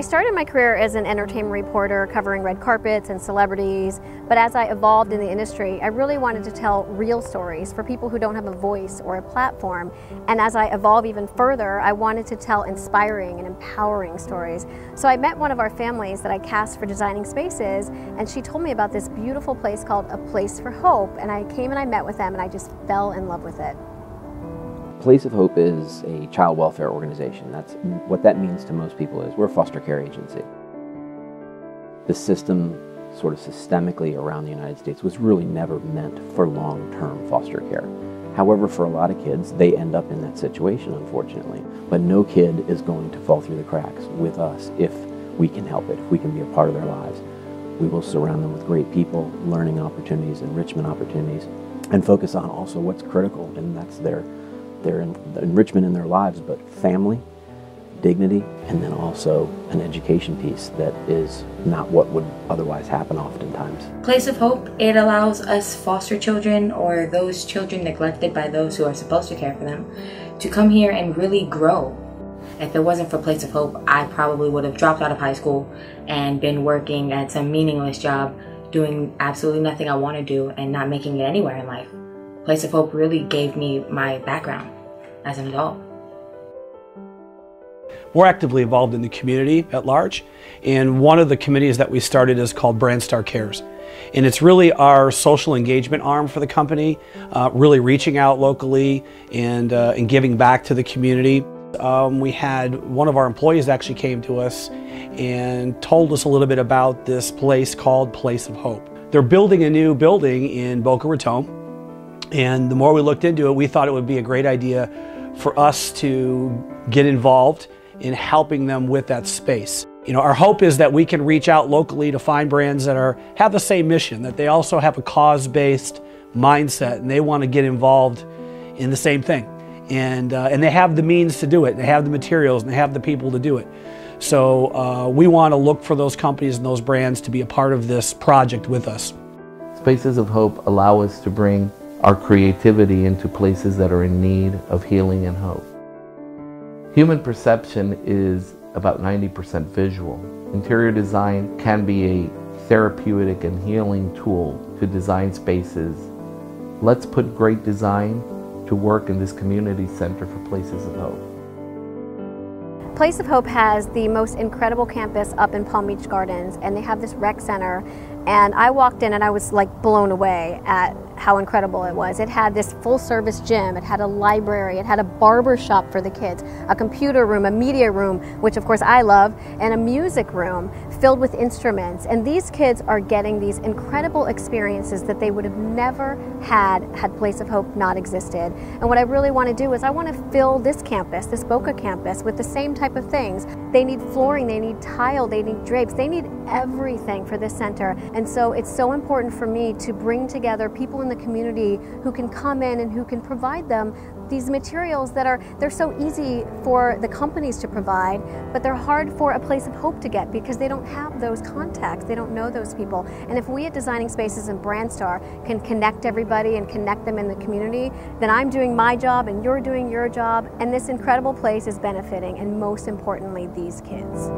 started my career as an entertainment reporter covering red carpets and celebrities, but as I evolved in the industry, I really wanted to tell real stories for people who don't have a voice or a platform. And as I evolve even further, I wanted to tell inspiring and empowering stories. So I met one of our families that I cast for designing spaces, and she told me about this beautiful place called A Place for Hope, and I came and I met with them and I just fell in love with it. Place of Hope is a child welfare organization. That's what that means to most people is we're a foster care agency. The system sort of systemically around the United States was really never meant for long-term foster care. However, for a lot of kids, they end up in that situation, unfortunately. But no kid is going to fall through the cracks with us if we can help it, if we can be a part of their lives. We will surround them with great people, learning opportunities, enrichment opportunities, and focus on also what's critical, and that's their enrichment in their lives, but family, dignity, and then also an education piece that is not what would otherwise happen oftentimes. Place of Hope, it allows us foster children or those children neglected by those who are supposed to care for them to come here and really grow. If it wasn't for Place of Hope, I probably would have dropped out of high school and been working at some meaningless job, doing absolutely nothing I want to do and not making it anywhere in life. Place of Hope really gave me my background as an adult. We're actively involved in the community at large, and one of the committees that we started is called BrandStar Cares. And it's really our social engagement arm for the company, really reaching out locally and giving back to the community. We had one of our employees actually came to us and told us a little bit about this place called Place of Hope. They're building a new building in Boca Raton. And the more we looked into it, we thought it would be a great idea for us to get involved in helping them with that space. You know, our hope is that we can reach out locally to find brands that have the same mission, that they also have a cause-based mindset and they want to get involved in the same thing. And they have the means to do it, they have the materials, and they have the people to do it. So we want to look for those companies and those brands to be a part of this project with us. Spaces of Hope allow us to bring our creativity into places that are in need of healing and hope. Human perception is about 90% visual. Interior design can be a therapeutic and healing tool to design spaces. Let's put great design to work in this community center for Places of Hope. Place of Hope has the most incredible campus up in Palm Beach Gardens, and they have this rec center, and I walked in and I was like blown away at how incredible it was. It had this full service gym, it had a library, it had a barber shop for the kids, a computer room, a media room, which of course I love, and a music room filled with instruments. And these kids are getting these incredible experiences that they would have never had Place of Hope not existed. And what I really want to do is I want to fill this campus, this Boca campus, with the same type of things. They need flooring, they need tile, they need drapes, they need everything for this center. And so it's so important for me to bring together people in the community who can come in and who can provide them these materials that they're so easy for the companies to provide, but they're hard for a Place of Hope to get because they don't have those contacts, they don't know those people. And if we at Designing Spaces and BrandStar can connect everybody and connect them in the community, then I'm doing my job and you're doing your job, and this incredible place is benefiting, and most importantly, these kids.